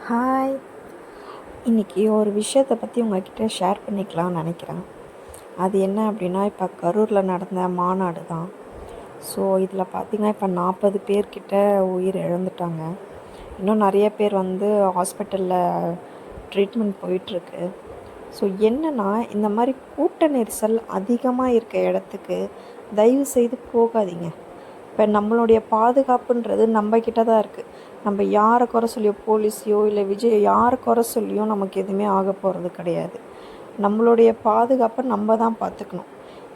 Hi. இன்றைக்கி ஒரு விஷயத்தை பற்றி உங்கள்கிட்ட ஷேர் பண்ணிக்கலாம்னு நினைக்கிறேன். அது என்ன அப்படின்னா, இப்போ கரூரில் நடந்த மாநாடு தான். ஸோ இதில் பார்த்திங்கன்னா, இப்போ 40 பேர்கிட்ட உயிர் இழந்துட்டாங்க. இன்னும் நிறைய பேர் வந்து ஹாஸ்பிட்டலில் ட்ரீட்மெண்ட் போயிட்டுருக்கு. ஸோ என்னென்னா, இந்த மாதிரி கூட்ட நெரிசல் அதிகமாக இருக்க இடத்துக்கு தயவு செய்து போகாதீங்க. இப்போ நம்மளுடைய பாதுகாப்புன்றது நம்மக்கிட்ட தான் இருக்குது. நம்ம யாரை குறை சொல்லியோ, போலீஸையோ இல்லை விஜய் யாரை குறை சொல்லியோ நமக்கு எதுவுமே ஆக போகிறது கிடையாது. நம்மளுடைய பாதுகாப்பை நம்ம தான் பார்த்துக்கணும்.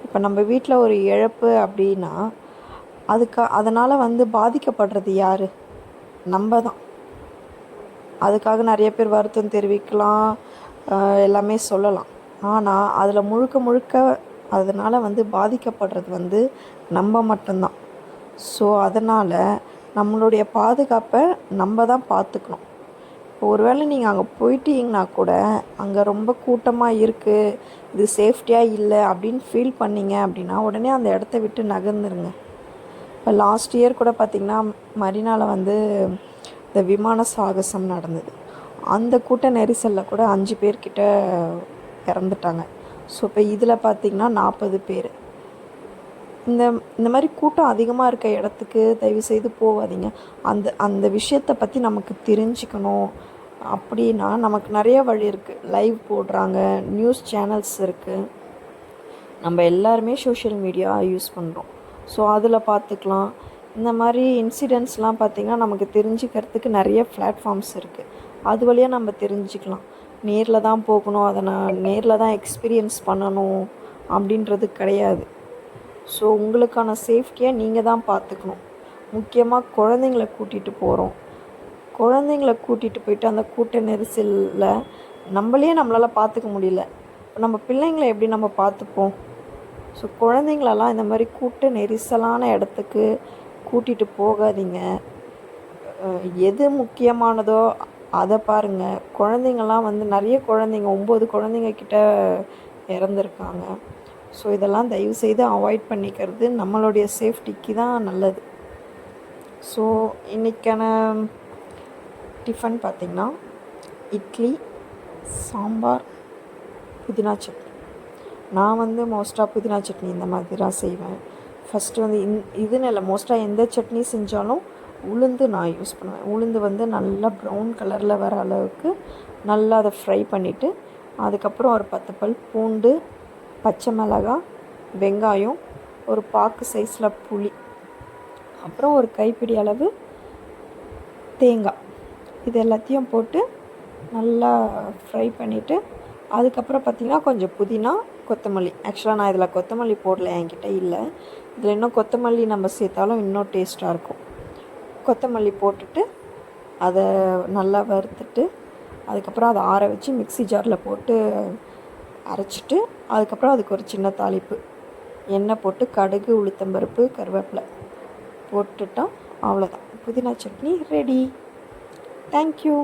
இப்போ நம்ம வீட்டில் ஒரு இழப்பு அப்படின்னா அதனால் வந்து பாதிக்கப்படுறது யார்? நம்ம தான். அதுக்காக நிறைய பேர் வருத்தம் தெரிவிக்கலாம், எல்லாமே சொல்லலாம். ஆனால் அதில் முழுக்க முழுக்க அதனால் வந்து பாதிக்கப்படுறது வந்து நம்ம மட்டும்தான். ஸோ அதனால் நம்மளுடைய பாதுகாப்பை நம்ம தான் பார்த்துக்கணும். இப்போ ஒருவேளை நீங்கள் அங்கே போயிட்டீங்கன்னா கூட அங்கே ரொம்ப கூட்டமாக இருக்குது, இது சேஃப்டியாக இல்லை அப்படின்னு ஃபீல் பண்ணிங்க அப்படின்னா உடனே அந்த இடத்த விட்டு நகர்ந்துருங்க. இப்போ லாஸ்ட் இயர் கூட பார்த்திங்கன்னா மரினாவில் வந்து இந்த விமான சாகசம் நடந்தது. அந்த கூட்ட நெரிசலில் கூட 5 பேர்கிட்ட இறந்துட்டாங்க. ஸோ இப்போ இதில் பார்த்திங்கன்னா 40 பேர். இந்த மாதிரி கூட்டம் அதிகமாக இருக்க இடத்துக்கு தயவுசெய்து போகாதீங்க. அந்த விஷயத்தை பற்றி நமக்கு தெரிஞ்சுக்கணும் அப்படின்னா நமக்கு நிறைய வழி இருக்குது. லைவ் போடுறாங்க, நியூஸ் சேனல்ஸ் இருக்குது. நம்ம எல்லாருமே சோஷியல் மீடியா யூஸ் பண்ணுறோம். ஸோ அதில் பார்த்துக்கலாம். இந்த மாதிரி இன்சிடெண்ட்ஸ்லாம் பார்த்திங்கன்னா நமக்கு தெரிஞ்சுக்கிறதுக்கு நிறைய பிளாட்ஃபார்ம்ஸ் இருக்குது. அது வழியாக நம்ம தெரிஞ்சுக்கலாம். நேரில் தான் போகணும், அதை நான் நேரில் தான் எக்ஸ்பீரியன்ஸ் பண்ணணும் அப்படின்றது கிடையாது. ஸோ உங்களுக்கான சேஃப்டியை நீங்கள் தான் பார்த்துக்கணும். முக்கியமாக குழந்தைங்கள கூட்டிகிட்டு போகிறோம். குழந்தைங்கள கூட்டிகிட்டு போயிட்டு அந்த கூட்ட நெரிசலில் நம்மளால் பார்த்துக்க முடியல. நம்ம பிள்ளைங்களை எப்படி நம்ம பார்த்துப்போம்? ஸோ குழந்தைங்களெல்லாம் இந்த மாதிரி கூட்ட நெரிசலான இடத்துக்கு கூட்டிகிட்டு போகாதீங்க. எது முக்கியமானதோ அதை பாருங்கள். குழந்தைங்கள்லாம் வந்து நிறைய குழந்தைங்க 9 குழந்தைங்க கிட்ட இறந்துருக்காங்க. ஸோ இதெல்லாம் தயவுசெய்து அவாய்ட் பண்ணிக்கிறது நம்மளுடைய சேஃப்டிக்கு தான் நல்லது. ஸோ இன்றைக்கான டிஃபன் பார்த்திங்கன்னா இட்லி, சாம்பார், புதினா சட்னி. நான் வந்து மோஸ்ட்டாக புதினா சட்னி இந்த மாதிரி தான் செய்வேன். ஃபஸ்ட்டு வந்து இதுன்னு இல்லை, மோஸ்ட்டாக எந்த சட்னி செஞ்சாலும் உளுந்து நான் யூஸ் பண்ணுவேன். உளுந்து வந்து நல்லா ப்ரௌன் கலரில் வர அளவுக்கு நல்லா அதை ஃப்ரை பண்ணிவிட்டு அதுக்கப்புறம் ஒரு 10 பல் பூண்டு, பச்சை மிளகாய், வெங்காயம், ஒரு பாக்கு சைஸில் புளி, அப்புறம் ஒரு கைப்பிடி அளவு தேங்காய், இது எல்லாத்தையும் போட்டு நல்லா ஃப்ரை பண்ணிவிட்டு அதுக்கப்புறம் பார்த்திங்கன்னா கொஞ்சம் புதினா, கொத்தமல்லி. ஆக்சுவலாக நான் இதில் கொத்தமல்லி போடல, என்கிட்ட இல்லை. இதில் இன்னும் கொத்தமல்லி நம்ம சேர்த்தாலும் இன்னும் டேஸ்ட்டாக இருக்கும். கொத்தமல்லி போட்டுட்டு அதை நல்லா வறுத்துட்டு அதுக்கப்புறம் அதை ஆற வச்சு மிக்ஸி ஜாரில் போட்டு அரைச்சிட்டு அதுக்கப்புறம் அதுக்கு ஒரு சின்ன தாளிப்பு, எண்ணெய் போட்டு கடுகு, உளுத்தம்பருப்பு, கருவேப்பிலை போட்டுட்டோம். அவ்வளோதான், புதினா சட்னி ரெடி. தேங்க்யூ.